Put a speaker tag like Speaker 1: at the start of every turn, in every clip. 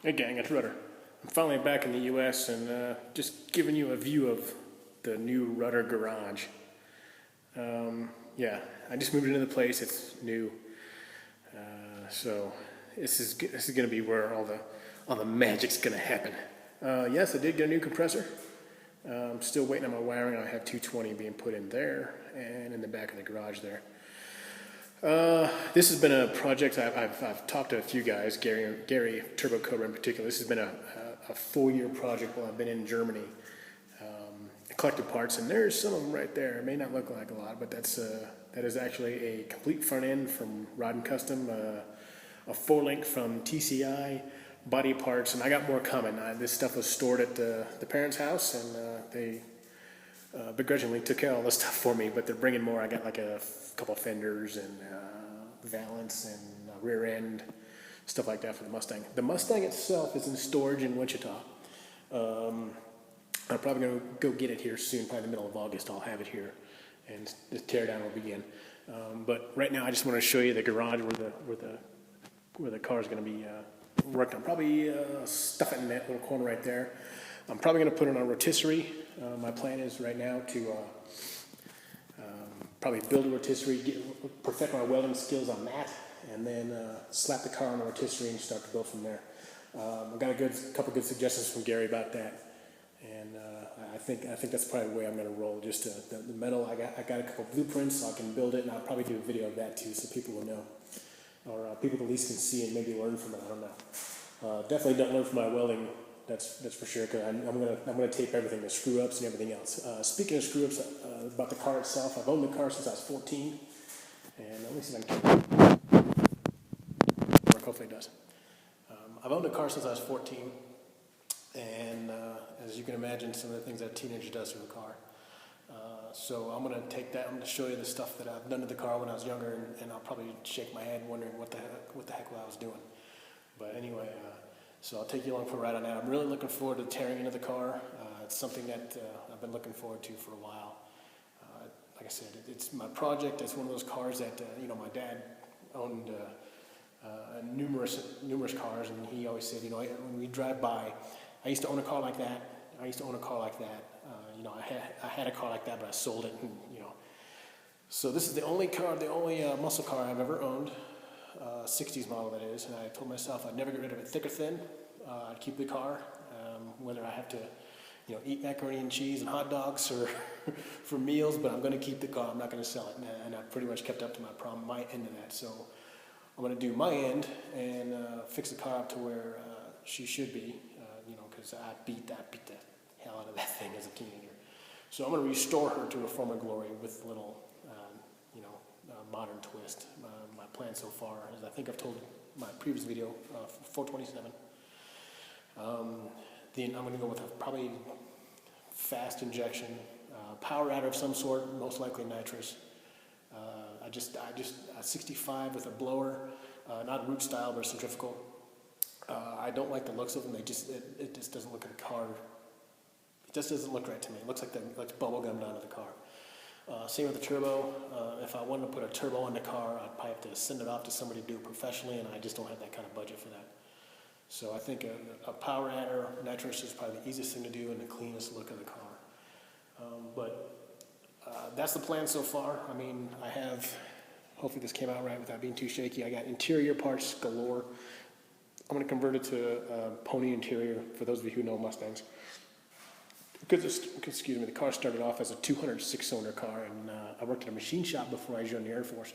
Speaker 1: Hey gang, it's Rudder. I'm finally back in the US and just giving you a view of the new Rudder Garage. Yeah, I just moved into the place. It's new, so this is gonna be where all the magic's gonna happen. Yes, I did get a new compressor. I'm still waiting on my wiring. I have 220 being put in there and in the back of the garage there. This has been a project I've talked to a few guys, Gary Turbo Cobra in particular. This has been a full-year project while I've been in Germany. I collected parts, and there's some of them right there. It may not look like a lot, but that is actually a complete front end from Rod and Custom, a 4-link from TCI, body parts, and I got more coming. This stuff was stored at the parents' house, and they begrudgingly took care of all this stuff for me, but they're bringing more. I got like a couple fenders and valance and rear end, stuff like that for the Mustang. The Mustang itself is in storage in Wichita. I'm probably going to go get it here soon, probably the middle of August. I'll have it here, and the teardown will begin. But right now, I just want to show you the garage where the car is going to be worked on. Probably stuff it in that little corner right there. I'm probably going to put it on a rotisserie. My plan is right now to probably build a rotisserie, perfect my welding skills on that, and then slap the car on the rotisserie and start to build from there. I got a couple good suggestions from Gary about that, and I think that's probably the way I'm going to roll. Just the metal, I got a couple blueprints, so I can build it, and I'll probably do a video of that too, so people will know, or people at least can see and maybe learn from it. I don't know. Definitely don't learn from my welding. That's for sure, because I'm gonna tape everything, the screw ups and everything else. Speaking of screw ups, about the car itself, I've owned the car since I was 14, and let me see if I can work. Hopefully it does. I've owned a car since I was 14, and as you can imagine, some of the things that a teenager does to a car. So I'm gonna take that. I'm gonna show you the stuff that I've done to the car when I was younger, and I'll probably shake my head wondering what the heck I was doing. But anyway. So I'll take you along for a ride on that. I'm really looking forward to tearing into the car. It's something that I've been looking forward to for a while. Like I said, it's my project. It's one of those cars that my dad owned numerous cars, and he always said, when we drive by, I used to own a car like that. I used to own a car like that. I had a car like that, but I sold it. And, So this is the only muscle car I've ever owned. 60s model that is, and I told myself I'd never get rid of it, thick or thin. I'd keep the car, whether I have to, eat macaroni and cheese and hot dogs or for meals. But I'm going to keep the car. I'm not going to sell it, and I've pretty much kept up to my end of that. So I'm going to do my end and fix the car up to where she should be, because I beat the hell out of that thing as a teenager. So I'm going to restore her to her former glory with a little, modern twist. My plan so far, as I think I've told my previous video, 427. Then I'm going to go with a probably fast injection, power adder of some sort, most likely nitrous. I just 65 with a blower, not root style, but centrifugal. I don't like the looks of them. It just doesn't look at the car. It just doesn't look right to me. It looks like bubble gum down to the car. Same with the turbo. If I wanted to put a turbo on the car, I'd probably have to send it off to somebody to do it professionally, and I just don't have that kind of budget for that. So I think a power adder, nitrous is probably the easiest thing to do and the cleanest look of the car. But that's the plan so far. I mean, hopefully this came out right without being too shaky. I got interior parts galore. I'm going to convert it to a pony interior, for those of you who know Mustangs. Excuse me, the car started off as a 206-cylinder car, and I worked at a machine shop before I joined the Air Force,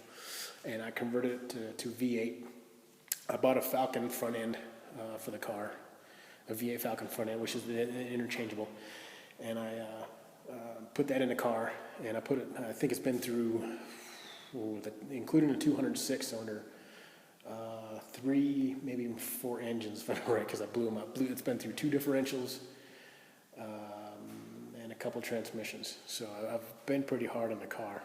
Speaker 1: and I converted it to V8. I bought a Falcon front end for the car, a V8 Falcon front end, which is interchangeable, and I put that in the car, and I think it's been through, including the 206-cylinder, 3, maybe even 4 engines, if I'm right, because I blew them up. It's been through 2 differentials, and a couple transmissions. So I've been pretty hard on the car.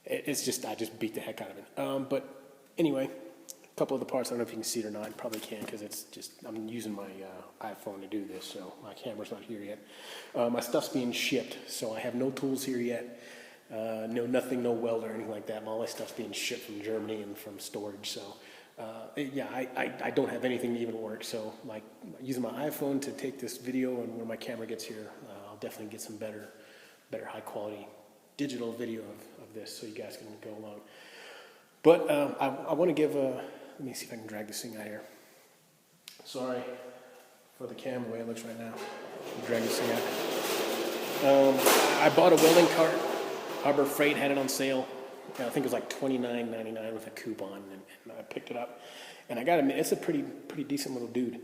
Speaker 1: I just beat the heck out of it. But anyway, a couple of the parts, I don't know if you can see it or not. You probably can, because I'm using my iPhone to do this, so my camera's not here yet. My stuff's being shipped, so I have no tools here yet. No welder or anything like that. All my stuff's being shipped from Germany and from storage, so Yeah, I don't have anything to even work, so like using my iPhone to take this video, and when my camera gets here, I'll definitely get some better high quality digital video of this, so you guys can go along. But I want to give a, let me see if I can drag this thing out here. Sorry for the camera the way it looks right now. Drag this thing out. I bought a welding cart. Harbor Freight had it on sale. I think it was like $29.99 with a coupon, and I picked it up. And I gotta admit, it's a pretty decent little dude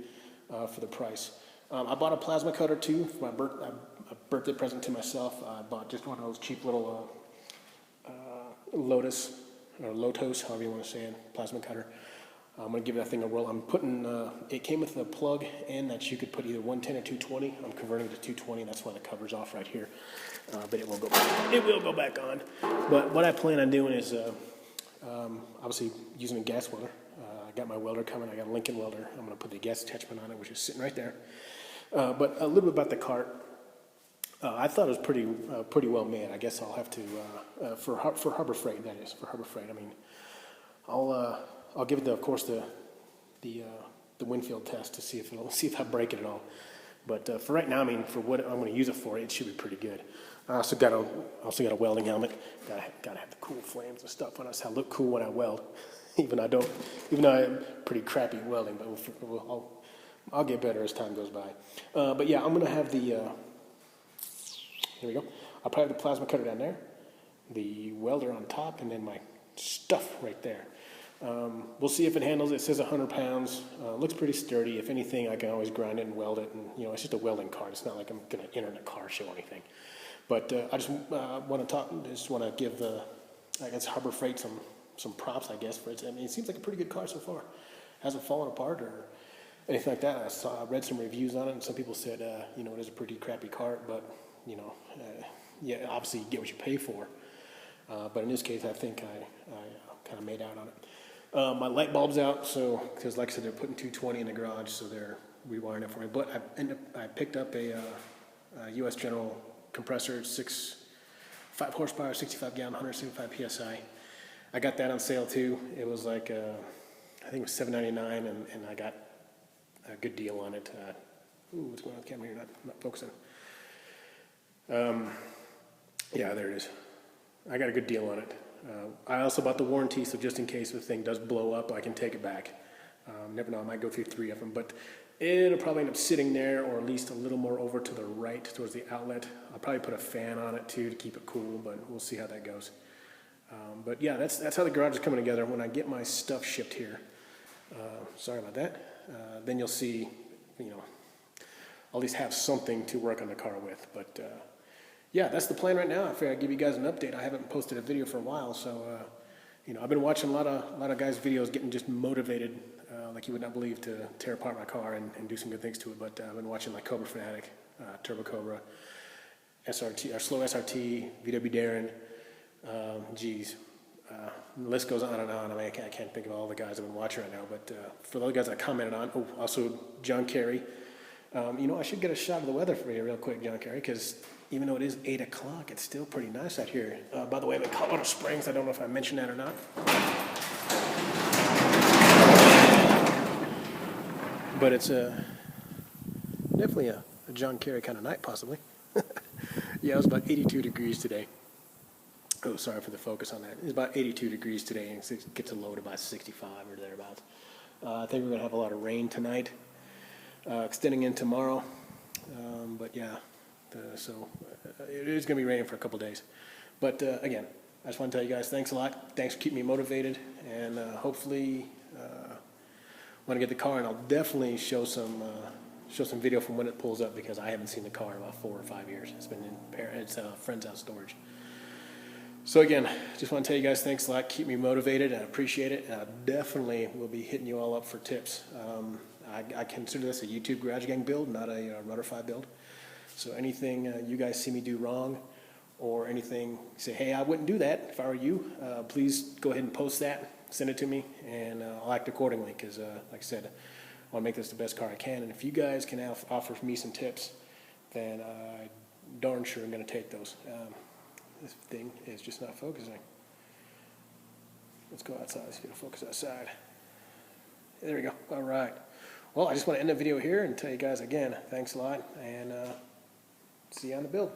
Speaker 1: for the price. I bought a plasma cutter too for my birthday present to myself. I bought just one of those cheap little Lotus, or Lotos, however you want to say it, plasma cutter. I'm going to give that thing a roll. I'm putting, it came with a plug in that you could put either 110 or 220. I'm converting it to 220. That's why the cover's off right here. But it will go back on. But what I plan on doing is, obviously using a gas welder. I got my welder coming. I got a Lincoln welder. I'm going to put the gas attachment on it, which is sitting right there. But a little bit about the cart. I thought it was pretty well made. I guess I'll have to, for Harbor Freight, that is, for Harbor Freight. I mean, I'll give it, of course, the Winfield test to see if I break it at all. But for right now, I mean, for what I'm going to use it for, it should be pretty good. I also got a welding helmet. Gotta have the cool flames and stuff on us. I look cool when I weld, even though I'm pretty crappy at welding. But I'll get better as time goes by. But yeah, I'm going to have the. Here we go. I'll probably have the plasma cutter down there, the welder on top, and then my stuff right there. We'll see if it handles it. It says 100 pounds. Looks pretty sturdy. If anything, I can always grind it and weld it. And you know, it's just a welding cart. It's not like I'm going to enter in a car show or anything. But I just want to give, I guess, Harbor Freight some props, I guess, for it. I mean, it seems like a pretty good car so far. Hasn't fallen apart or anything like that. I read some reviews on it, and some people said, you know, it is a pretty crappy cart, but you know, yeah, obviously you get what you pay for. But in this case, I think I kind of made out on it. My light bulb's out, so because like I said, they're putting 220 in the garage, so they're rewiring it for me. But I picked up a U.S. General compressor, 5 horsepower, 65 gallon, 175 psi. I got that on sale too. It was like I think it was $7.99, and I got a good deal on it. What's going on with the camera here? Not focusing. Yeah, there it is. I got a good deal on it. I also bought the warranty, so just in case the thing does blow up, I can take it back. Never know, I might go through 3 of them, but it'll probably end up sitting there, or at least a little more over to the right towards the outlet. I'll probably put a fan on it too to keep it cool, but we'll see how that goes. But yeah, that's how the garage is coming together. When I get my stuff shipped here, sorry about that, then you'll see, you know, I'll at least have something to work on the car with. But yeah, that's the plan right now. I figured I'd give you guys an update. I haven't posted a video for a while, so you know, I've been watching a lot of guys' videos, getting just motivated, like you would not believe, to tear apart my car and do some good things to it. But I've been watching like Cobra Fanatic, Turbo Cobra, SRT, or Slow SRT, VW Darren. Geez, the list goes on and on. I mean, I can't think of all the guys I've been watching right now. But for the other guys I commented on, also John Kerry. You know, I should get a shot of the weather for you real quick, John Kerry, because even though it is 8 o'clock, it's still pretty nice out here. By the way, I'm in Colorado Springs. I don't know if I mentioned that or not. But it's definitely a John Kerry kind of night, possibly. Yeah, it was about 82 degrees today. Oh, sorry for the focus on that. It's about 82 degrees today, and it gets a low to about 65 or thereabouts. I think we're going to have a lot of rain tonight, extending in tomorrow. But yeah, so it is going to be raining for a couple days. But again, I just want to tell you guys thanks a lot. Thanks for keeping me motivated, and hopefully when I get the car, and I'll definitely show some video from when it pulls up, because I haven't seen the car in about 4 or 5 years. It's been in its friend's house storage. So again, just want to tell you guys thanks a lot. Keep me motivated. I appreciate it. And I definitely will be hitting you all up for tips. I consider this a YouTube Garage Gang build, not a Rudderfy build. So anything you guys see me do wrong, or anything, say, hey, I wouldn't do that if I were you, please go ahead and post that, send it to me, and I'll act accordingly, because like I said, I want to make this the best car I can. And if you guys can offer me some tips, then I darn sure I'm going to take those. This thing is just not focusing. Let's go outside. Let's get a focus outside. There we go. All right. Well, I just want to end the video here and tell you guys again, thanks a lot, and see you on the build.